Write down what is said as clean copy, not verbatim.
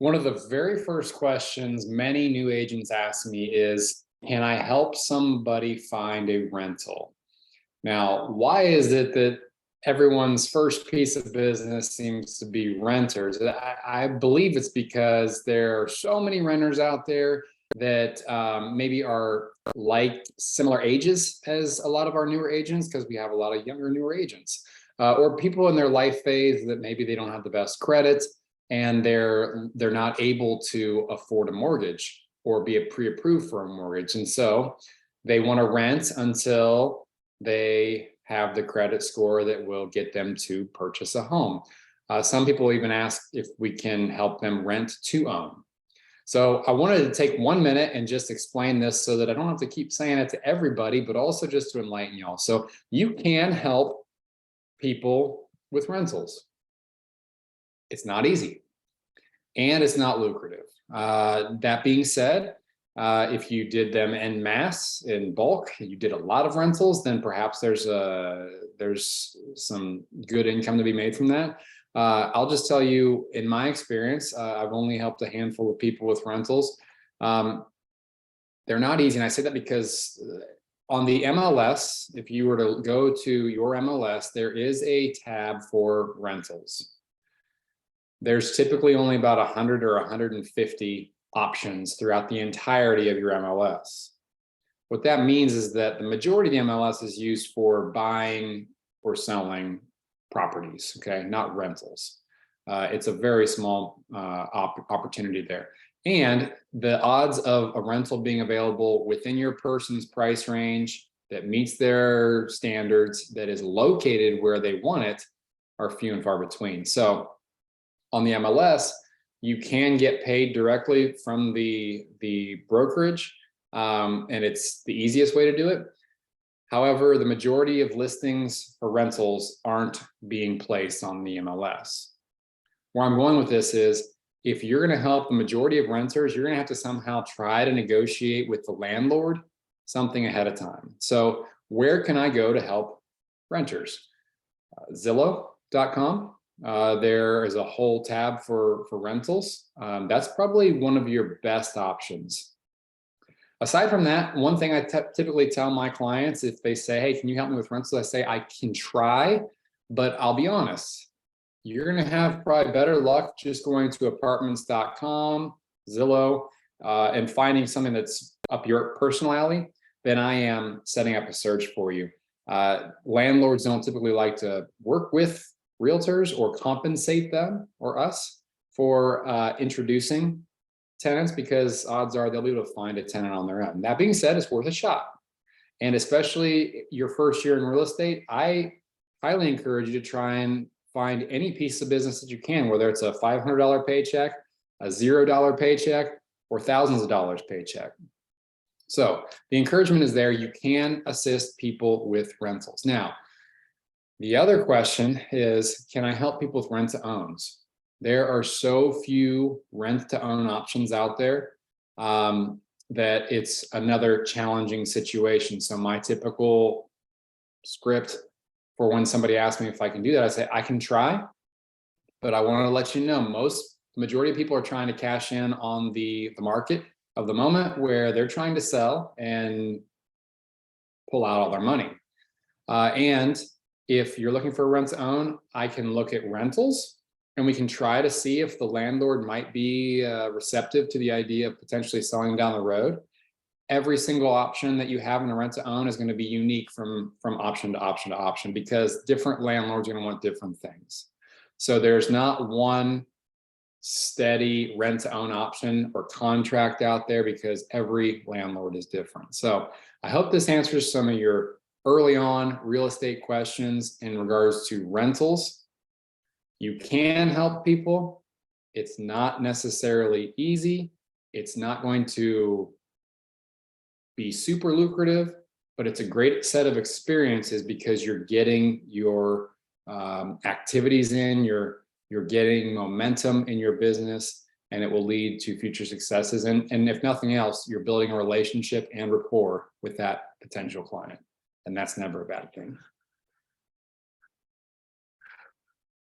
One of the very first questions many new agents ask me is, can I help somebody find a rental? Now, why is it that everyone's first piece of business seems to be renters? I believe it's because there are so many renters out there that maybe are like similar ages as a lot of our newer agents, because we have a lot of younger, newer agents, or people in their life phase that maybe they don't have the best credit and they're not able to afford a mortgage or be pre-approved for a mortgage. And so they want to rent until they have the credit score that will get them to purchase a home. Some people even ask if we can help them rent to own. So I wanted to take 1 minute and just explain this so that I don't have to keep saying it to everybody, but also just to enlighten y'all. So you can help people with rentals. It's not easy and it's not lucrative. That being said, if you did them en masse, in bulk, you did a lot of rentals, then perhaps there's some good income to be made from that. I'll just tell you, in my experience, I've only helped a handful of people with rentals. They're not easy. And I say that because on the MLS, if you were to go to your MLS, there is a tab for rentals. There's typically only about 100 or 150 options throughout the entirety of your MLS. What that means is that the majority of the MLS is used for buying or selling properties, okay, not rentals. It's a very small opportunity there. And the odds of a rental being available within your person's price range that meets their standards, that is located where they want it, are few and far between. So on the MLS, you can get paid directly from the brokerage, and it's the easiest way to do it. However, the majority of listings for rentals aren't being placed on the MLS. Where I'm going with this is, if you're going to help the majority of renters, you're going to have to somehow try to negotiate with the landlord something ahead of time. So where can I go to help renters? Zillow.com. There is a whole tab for rentals. That's probably one of your best options. Aside from that, one thing I typically tell my clients, if they say, hey, can you help me with rentals? I say, I can try, but I'll be honest, you're going to have probably better luck just going to apartments.com, Zillow, and finding something that's up your personal alley than I am setting up a search for you. Landlords don't typically like to work with realtors or compensate them or us for introducing tenants, because odds are they'll be able to find a tenant on their own. That being said, it's worth a shot. And especially your first year in real estate, I highly encourage you to try and find any piece of business that you can, whether it's a $500 paycheck, a $0 paycheck, or thousands of dollars paycheck. So the encouragement is there. You can assist people with rentals. Now, the other question is, can I help people with rent to owns? There are so few rent to own options out there that it's another challenging situation. So my typical script for when somebody asks me if I can do that, I say, I can try, but I want to let you know, majority of people are trying to cash in on the market of the moment, where they're trying to sell and pull out all their money. And if you're looking for a rent to own, I can look at rentals, and we can try to see if the landlord might be receptive to the idea of potentially selling down the road. Every single option that you have in a rent to own is going to be unique from option to option to option, because different landlords are going to want different things. So there's not one steady rent to own option or contract out there, because every landlord is different. So I hope this answers some of your early on real estate questions in regards to rentals. You can help people. It's not necessarily easy. It's not going to be super lucrative, but it's a great set of experiences, because you're getting your activities in, you're getting momentum in your business, and it will lead to future successes. And if nothing else, you're building a relationship and rapport with that potential client. And that's never a bad thing.